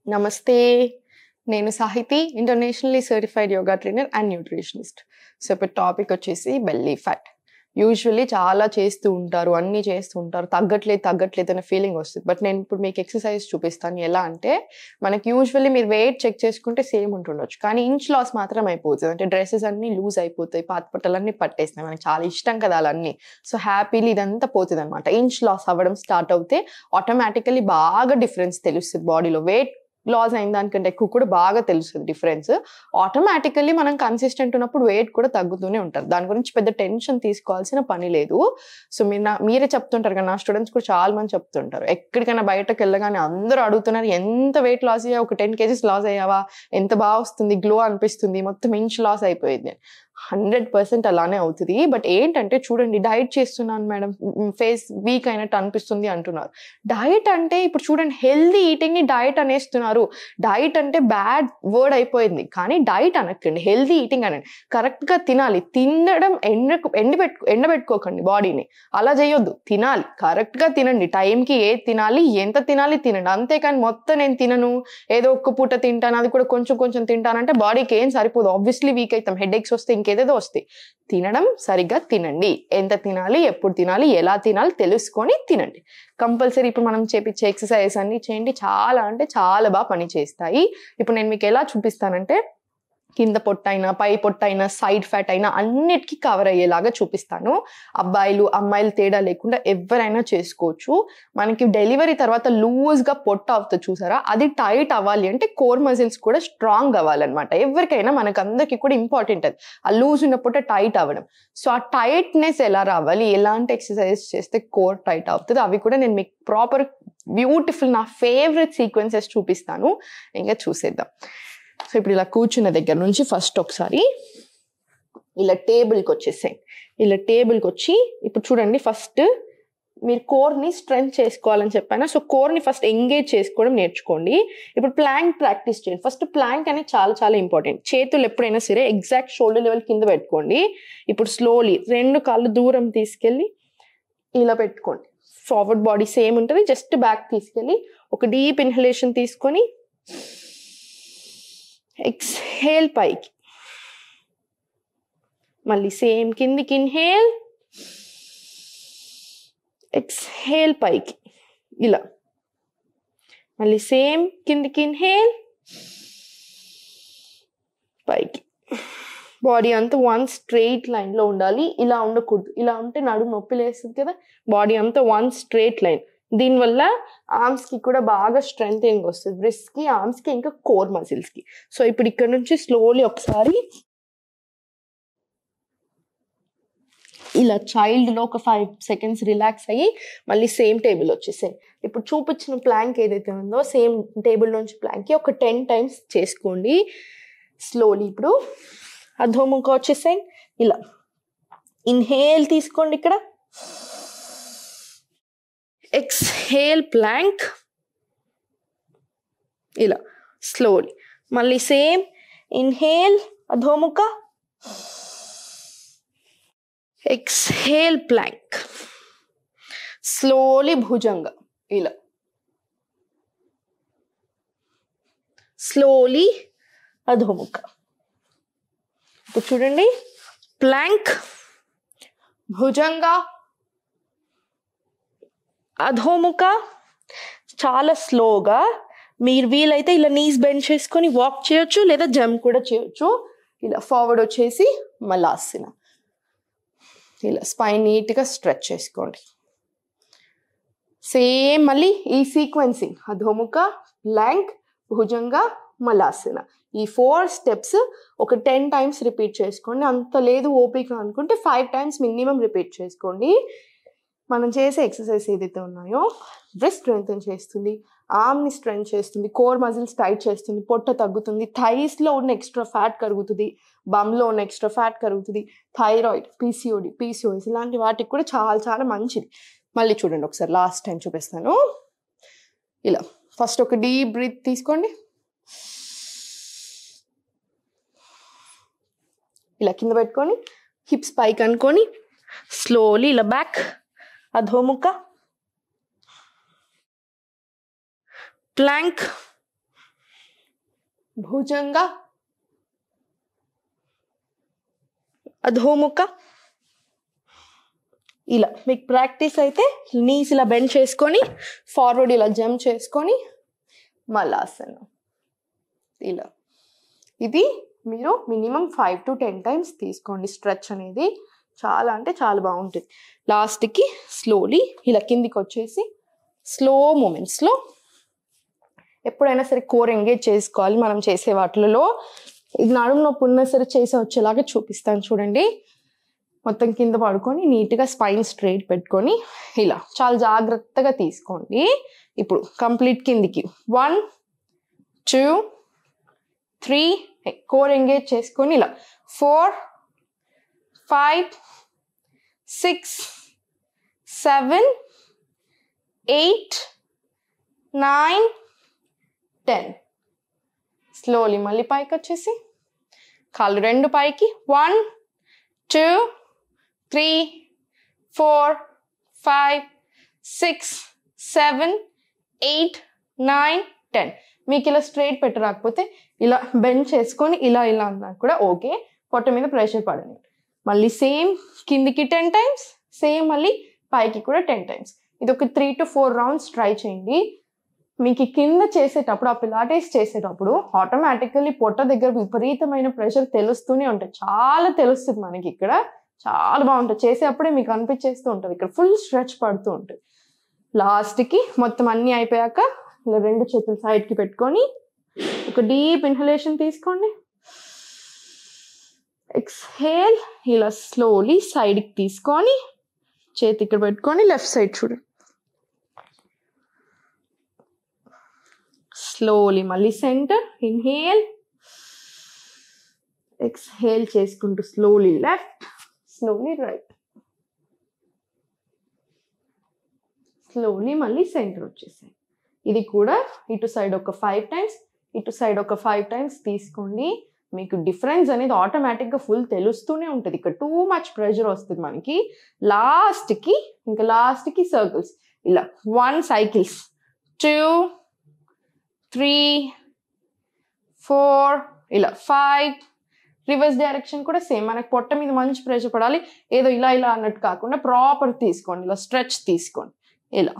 నమస్తే. నేను Sahithi, internationally certified yoga trainer and nutritionist. So ఇప్పుడు టాపిక్ వచ్చేసి బెల్లీ ఫ్యాట్. యూజువల్లీ చాలా చేస్తూ ఉంటారు, అన్నీ చేస్తూ ఉంటారు, తగ్గట్లేదు అనే ఫీలింగ్ వస్తుంది. బట్ నేను ఇప్పుడు మీకు ఎక్సర్సైజ్ చూపిస్తాను. ఎలా అంటే మనకి యూజువల్లీ మీరు వెయిట్ చెక్ చేసుకుంటే సేమ్ ఉంటుండొచ్చు, కానీ ఇంచ్ లాస్ మాత్రం అయిపోతుంది. అంటే డ్రెస్సెస్ అన్నీ లూజ్ అయిపోతాయి, పాత బట్టలన్నీ పట్టేస్తాయి, మనకి చాలా ఇష్టం కదా అలాన్నీ. సో హ్యాపీలీ ఇదంతా పోతుంది అనమాట. ఇంచ్ లాస్ అవ్వడం స్టార్ట్ అవుతే ఆటోమేటికలీ బాగా డిఫరెన్స్ తెలుస్తుంది బాడీలో. వెయిట్ లాస్ అయిన దానికంటే ఎక్కువ కూడా బాగా తెలుస్తుంది డిఫరెన్స్. ఆటోమేటికల్లీ మనం కన్సిస్టెంట్ ఉన్నప్పుడు వెయిట్ కూడా తగ్గుతూనే ఉంటారు. దాని గురించి పెద్ద టెన్షన్ తీసుకోవాల్సిన పని లేదు. సో మీరే చెప్తుంటారు కదా, నా స్టూడెంట్స్ కూడా చాలా మంది చెప్తుంటారు, ఎక్కడికైనా బయటకు వెళ్ళగానే అందరూ అడుగుతున్నారు, ఎంత వెయిట్ లాస్ అయ్యావా, ఒక 10 kgs లాస్ అయ్యావా, ఎంత బాగా వస్తుంది, గ్లో అనిపిస్తుంది, మొత్తం ఇంచ్ లాస్ అయిపోయింది. 100% అలానే అవుతుంది. బట్ ఏంటంటే చూడండి, డైట్ చేస్తున్నాను మేడం, ఫేస్ వీక్ అయినట్టు అనిపిస్తుంది అంటున్నారు. డైట్ అంటే ఇప్పుడు చూడండి, హెల్దీ ఈటింగ్ ని డైట్ అనేస్తున్నారు. డైట్ అంటే బ్యాడ్ వర్డ్ అయిపోయింది, కానీ డైట్ అనకండి, హెల్దీ ఈటింగ్ అనండి. కరెక్ట్ గా తినాలి. తినడం ఎండబెట్టుకోకండి బాడీని, అలా చేయొద్దు. తినాలి, కరెక్ట్ గా తినండి, టైంకి ఏది తినాలి, ఎంత తినాలి తినండి. అంతేకాని మొత్తం నేను తినను, ఏదో ఒక్క పూట తింటాను, అది కూడా కొంచెం కొంచెం తింటానంటే బాడీకి ఏం సరిపోదు. ఆబ్వియస్లీ వీక్ అవుతాం, హెడేక్స్ వస్తే ఇంకేదేదో వస్తాయి. తినడం సరిగ్గా తినండి. ఎంత తినాలి, ఎప్పుడు తినాలి, ఎలా తినాలి తెలుసుకొని తినండి. కంపల్సరీ ఇప్పుడు మనం చేపించే ఎక్సర్సైజెస్ అన్ని చేయండి, చాలా అంటే చాలా బాగా పని చేస్తాయి. ఇప్పుడు నేను మీకు ఎలా చూపిస్తానంటే, కింద పొట్టైనా, పై పొట్టైనా, సైడ్ ఫ్యాట్ అయినా అన్నిటికీ కవర్ అయ్యేలాగా చూపిస్తాను. అబ్బాయిలు అమ్మాయిలు తేడా లేకుండా ఎవరైనా చేసుకోవచ్చు. మనకి డెలివరీ తర్వాత లూజ్గా పొట్ట అవుతుంది చూసారా, అది టైట్ అవ్వాలి అంటే కోర్ మజిల్స్ కూడా స్ట్రాంగ్ అవ్వాలన్నమాట. ఎవరికైనా మనకందరికీ కూడా ఇంపార్టెంట్ అది, ఆ లూజ్ ఉన్న పొట్ట టైట్ అవ్వడం. సో ఆ టైట్నెస్ ఎలా రావాలి, ఎలాంటి ఎక్సర్సైజెస్ చేస్తే కోర్ టైట్ అవుతుంది, అవి కూడా నేను మీకు ప్రాపర్ బ్యూటిఫుల్ నా ఫేవరెట్ సీక్వెన్సెస్ చూపిస్తాను. ఇంకా చూసేద్దాం. సో ఇప్పుడు ఇలా కూర్చున్న దగ్గర నుంచి ఫస్ట్ ఒకసారి ఇలా టేబుల్కి వచ్చేసాయి. ఇలా టేబుల్కి వచ్చి ఇప్పుడు చూడండి, ఫస్ట్ మీరు కోర్ని స్ట్రెంగ్త్ చేసుకోవాలని చెప్పాను. సో కోర్ని ఫస్ట్ ఎంగేజ్ చేసుకోవడం నేర్చుకోండి. ఇప్పుడు ప్లాంక్ ప్రాక్టీస్ చేయండి. ఫస్ట్ ప్లాంక్ అనేది చాలా చాలా ఇంపార్టెంట్. చేతులు ఎప్పుడైనా సరే ఎగ్జాక్ట్ షోల్డర్ లెవెల్ కింద పెట్టుకోండి. ఇప్పుడు స్లోలీ 2 కాళ్ళు దూరం తీసుకెళ్ళి ఇలా పెట్టుకోండి. ఫార్వర్డ్ బాడీ సేమ్ ఉంటుంది, జస్ట్ బ్యాక్ తీసుకెళ్ళి ఒక డీప్ ఇన్హలేషన్ తీసుకొని ఎక్స్హేల్ పైకి, మళ్ళీ సేమ్ కిందికి ఇన్హేల్, ఎక్స్హేల్ పైకి, ఇలా మళ్ళీ సేమ్ కిందికి ఇన్హేల్, పైకి. బాడీ అంతా వన్ స్ట్రెయిట్ లైన్ లో ఉండాలి, ఇలా ఉండకూడదు. ఇలా ఉంటే నడుము నొప్పి లేస్తుంది కదా. బాడీ అంతా వన్ స్ట్రెయిట్ లైన్. దీనివల్ల ఆర్మ్స్ కి కూడా బాగా స్ట్రెంగ్ వస్తుంది, బ్రెస్ట్ కి, ఆర్మ్స్ కి, ఇంకా కోర్ మజిల్స్ కి. సో ఇప్పుడు ఇక్కడ నుంచి స్లోలీ ఒకసారి ఇలా చైల్డ్ లో ఒక 5 seconds రిలాక్స్ అయ్యి మళ్ళీ సేమ్ టేబుల్ వచ్చేసాయి. ఇప్పుడు చూపించిన ప్లాంక్ ఏదైతే ఉందో సేమ్ టేబుల్ నుంచి ప్లాంక్ ఒక 10 times చేసుకోండి స్లోలీ. ఇప్పుడు అధోముఖ వచ్చేసాయి. ఇలా ఇన్హేల్ తీసుకోండి, ఇక్కడ ఎక్స్హేల్ ప్లాంక్, ఇలా స్లోలీ. మళ్ళీ సేమ్ ఇన్హేల్ అధోముఖ, ఎక్స్హేల్ ప్లాంక్, స్లోలీ భుజంగ, ఇలా స్లోలీ అధోముఖ. ఇప్పుడు చూడండి, ప్లాంక్, భుజంగ, అధోముఖ. చాలా స్లోగా మీరు వీలైతే ఇలా నీస్ బెండ్ చేసుకొని వాక్ చేయొచ్చు, లేదా జంప్ కూడా చేయొచ్చు. ఇలా ఫార్వర్డ్ వచ్చేసి మలాసన, ఇలా స్పైన్ నీట్గా స్ట్రెచ్ చేసుకోండి. సేమ్ మళ్ళీ ఈ సీక్వెన్సింగ్ అధోముఖ, ప్లాంక్, భుజంగ, మలాసన, ఈ 4 steps ఒక 10 times రిపీట్ చేసుకోండి. అంత లేదు ఓపిక అనుకుంటే 5 times మినిమం రిపీట్ చేసుకోండి. మనం చేసే ఎక్సర్సైజ్ ఏదైతే ఉన్నాయో బ్రెస్ట్ స్ట్రెంగ్తన్ చేస్తుంది, ఆర్మ్ని స్ట్రెంగ్ చేస్తుంది, కోర్ మజిల్స్ టైట్ చేస్తుంది, పొట్ట తగ్గుతుంది, థైస్లో ఉన్న ఎక్స్ట్రా ఫ్యాట్ కరుగుతుంది, బమ్లో ఉన్న ఎక్స్ట్రా ఫ్యాట్ కరుగుతుంది, థైరాయిడ్, పీసీఓఎస్ ఇలాంటి వాటికి కూడా చాలా చాలా మంచిది. మళ్ళీ చూడండి ఒకసారి, లాస్ట్ టైం చూపిస్తాను. ఇలా ఫస్ట్ ఒక డీప్ బ్రీత్ తీసుకోండి, ఇలా కింద పెట్టుకొని హిప్స్ పైకి అనుకొని స్లోలీ ఇలా బ్యాక్, అధోముఖ, ప్లాంక్, భుజంగ, అధోముఖ. ఇలా మీకు ప్రాక్టీస్ అయితే నీస్ ఇలా బెండ్ చేసుకొని ఫార్వర్డ్ ఇలా జంప్ చేసుకొని మలాసనం. ఇలా ఇది మీరు మినిమం 5 to 10 టైమ్స్ తీసుకోండి. స్ట్రెచ్ అనేది చాలా అంటే చాలా బాగుంటుంది. లాస్ట్కి స్లోలీ ఇలా కిందికి వచ్చేసి స్లో మూమెంట్స్లో ఎప్పుడైనా సరే కోర్ ఎంగేజ్ చేసుకోవాలి మనం చేసే వాటిలో. ఇది నడుము నొప్పి ఉన్నా సరే చేసే వచ్చేలాగా చూపిస్తాను చూడండి. మొత్తం కింద పడుకొని నీట్గా స్పైన్ స్ట్రైట్ పెట్టుకొని ఇలా చాలా జాగ్రత్తగా తీసుకోండి. ఇప్పుడు కంప్లీట్ కిందికి 1 2 3 కోర్ ఎంగేజ్ చేసుకొని ఇలా 4 5 6 7 8 9 10. స్లోలీ మళ్ళీ పైకి వచ్చేసి కాళ్ళు రెండు పైకి 1 2 3 4 5 6 7 8 9 10. మీకు ఇలా స్ట్రైట్ పెట్టరాకపోతే ఇలా బెండ్ చేసుకొని ఇలా ఇలా అన్నా కూడా ఓకే. పొట్ట మీద ప్రెషర్ పడండి. మళ్ళీ సేమ్ కిందికి 10 టైమ్స్, సేమ్ మళ్ళీ పైకి కూడా 10 టైమ్స్. ఇది ఒక 3 to 4 రౌండ్స్ ట్రై చేయండి. మీకు కింద చేసేటప్పుడు ఆ పిలాటిస్ చేసేటప్పుడు ఆటోమేటికల్లీ పొట్ట దగ్గర విపరీతమైన ప్రెషర్ తెలుస్తూనే ఉంటుంది. చాలా తెలుస్తుంది మనకి ఇక్కడ. చాలా బాగుంటుంది. చేసేటప్పుడే మీకు అనిపించేస్తూ ఉంటుంది. ఇక్కడ ఫుల్ స్ట్రెచ్ పడుతూ ఉంటుంది. లాస్ట్కి మొత్తం అన్నీ అయిపోయాక ఇలా రెండు చేతులు సైడ్కి పెట్టుకొని ఒక డీప్ ఇన్హలేషన్ తీసుకోండి. ఎక్స్హేల్ ఇలా స్లోలీ సైడ్కి తీసుకొని చేతి ఇక్కడ పెట్టుకొని లెఫ్ట్ సైడ్ చూడండి. స్లోలీ మళ్ళీ సెంటర్ ఇన్హేల్, ఎక్స్హేల్ చేసుకుంటూ slowly left, slowly right, slowly మళ్ళీ సెంటర్ వచ్చేసాయి. ఇది కూడా ఇటు సైడ్ ఒక 5 టైమ్స్, ఇటు సైడ్ ఒక 5 టైమ్స్ తీసుకోండి. మీకు డిఫరెన్స్ అనేది ఆటోమేటిక్గా ఫుల్ తెలుస్తూనే ఉంటుంది. ఇక్కడ టూ మచ్ ప్రెషర్ వస్తుంది మనకి. లాస్ట్కి సర్కిల్స్ ఇలా 1 సైకిల్స్ 2 3 4 ఇలా 5. రివర్స్ డైరెక్షన్ కూడా సేమ్. మనకి పొట్ట మీద మంచి ప్రెషర్ పడాలి. ఏదో ఇలా ఇలా అన్నట్టు కాకుండా ప్రాపర్ తీసుకోండి. ఇలా స్ట్రెచ్ తీసుకోండి. ఇలా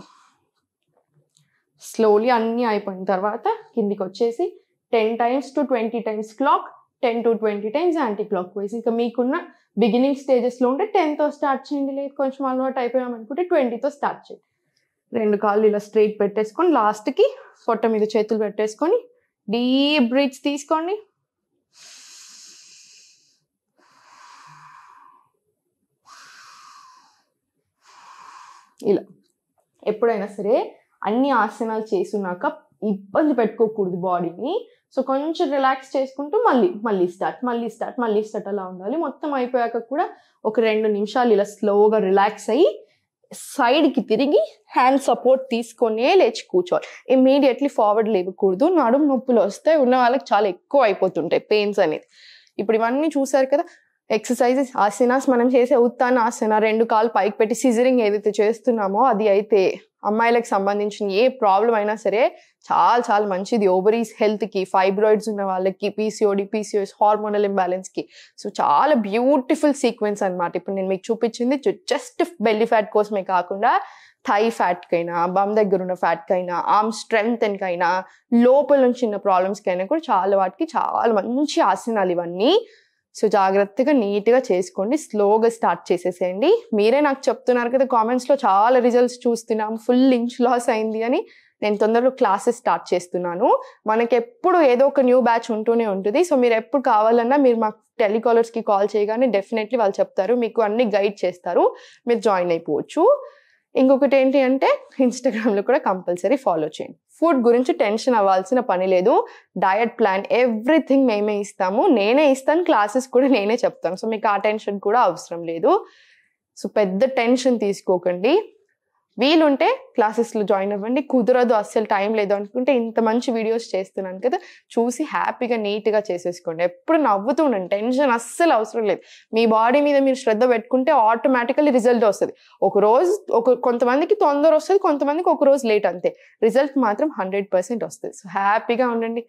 స్లోలీ అన్నీ అయిపోయిన తర్వాత కిందికి వచ్చేసి 10 times to 20 times clock, 10 to 20 times anti clock wise. ఇంకా మీకున్న బిగినింగ్ స్టేజెస్లో ఉంటే 10తో స్టార్ట్ చేయండి. లేదు కొంచెం అలవాటు అయిపోయామనుకుంటే 20తో స్టార్ట్ చేయండి. రెండు కాళ్ళు ఇలా స్ట్రైట్ పెట్టేసుకొని లాస్ట్కి పొట్ట మీద చేతులు పెట్టేసుకొని డీప్ బ్రీత్స్ తీసుకోండి. ఇలా ఎప్పుడైనా సరే అన్ని ఆసనాలు చేసున్నాక ఇబ్బంది పెట్టుకోకూడదు బాడీని. సో కొంచెం రిలాక్స్ చేసుకుంటూ మళ్ళీ స్టార్ట్ అలా ఉండాలి. మొత్తం అయిపోయాక కూడా ఒక 2 నిమిషాలు ఇలా స్లోగా రిలాక్స్ అయ్యి సైడ్కి తిరిగి హ్యాండ్ సపోర్ట్ తీసుకొనే లేచి కూర్చోవాలి. ఇమ్మీడియట్లీ ఫార్వర్డ్ లేవకూడదు. నడుము నొప్పులు వస్తే ఉన్న వాళ్ళకి చాలా ఎక్కువ అయిపోతుంటాయి పెయిన్స్ అనేది. ఇప్పుడు ఇవన్నీ చూసారు కదా ఎక్సర్సైజెస్, ఆసనాస్. మనం చేసే ఉత్తాన ఆసన 2 కాళ్ళు పైకి పెట్టి సిజరింగ్ ఏదైతే చేస్తున్నామో అది అయితే అమ్మాయిలకు సంబంధించిన ఏ ప్రాబ్లం అయినా సరే చాలా చాలా మంచిది. ఓవరీస్ హెల్త్కి, ఫైబ్రాయిడ్స్ ఉన్న వాళ్ళకి, పీసీఓడి, పీసీఓఎస్, హార్మోనల్ ఇంబ్యాలెన్స్కి. సో చాలా బ్యూటిఫుల్ సీక్వెన్స్ అనమాట. ఇప్పుడు నేను మీకు చూపించింది జస్ట్ బెల్లీ ఫ్యాట్ కోసమే కాకుండా థై ఫ్యాట్కైనా, బమ్ దగ్గర ఉన్న ఫ్యాట్కైనా, ఆర్మ్ స్ట్రెంగ్త్కైనా, లోపల నుంచి ఉన్న ప్రాబ్లమ్స్కైనా కూడా చాలా వాటికి చాలా మంచి ఆసనాలు ఇవన్నీ. సో జాగ్రత్తగా నీట్గా చేసుకోండి. స్లోగా స్టార్ట్ చేసేసేయండి. మీరే నాకు చెప్తున్నారు కదా కామెంట్స్లో చాలా రిజల్ట్స్ చూస్తున్నాం, ఫుల్ ఇంచ్ లాస్ అయింది అని. నేను తొందరలో క్లాసెస్ స్టార్ట్ చేస్తున్నాను. మనకి ఎప్పుడు ఏదో ఒక న్యూ బ్యాచ్ ఉంటూనే ఉంటుంది. సో మీరు ఎప్పుడు కావాలన్నా మీరు మాకు టెలికాలర్స్కి కాల్ చేయగానే డెఫినెట్లీ వాళ్ళు చెప్తారు, మీకు అన్ని గైడ్ చేస్తారు, మీరు జాయిన్ అయిపోవచ్చు. ఇంకొకటి ఏంటి అంటే ఇన్స్టాగ్రామ్లో కూడా కంపల్సరీ ఫాలో చేయండి. ఫుడ్ గురించి టెన్షన్ అవ్వాల్సిన పని లేదు. డయట్ ప్లాన్ ఎవ్రీథింగ్ మేమే ఇస్తాము. నేనే ఇస్తాను, క్లాసెస్ కూడా నేనే చెప్తాను. సో మీకు ఆ టెన్షన్ కూడా అవసరం లేదు. సో పెద్ద టెన్షన్ తీసుకోకండి. వీలుంటే క్లాసెస్లో జాయిన్ అవ్వండి. కుదరదు, అస్సలు టైం లేదు అనుకుంటే ఇంత మంచి వీడియోస్ చేస్తున్నాను కదా, చూసి హ్యాపీగా నీట్గా చేసేసుకోండి. ఎప్పుడు నవ్వుతూ ఉండండి. టెన్షన్ అస్సలు అవసరం లేదు. మీ బాడీ మీద మీరు శ్రద్ధ పెట్టుకుంటే ఆటోమేటికల్లీ రిజల్ట్ వస్తుంది. కొంతమందికి తొందర వస్తుంది, కొంతమందికి ఒక రోజు లేట్, అంతే. రిజల్ట్ మాత్రం 100% వస్తుంది. సో హ్యాపీగా ఉండండి.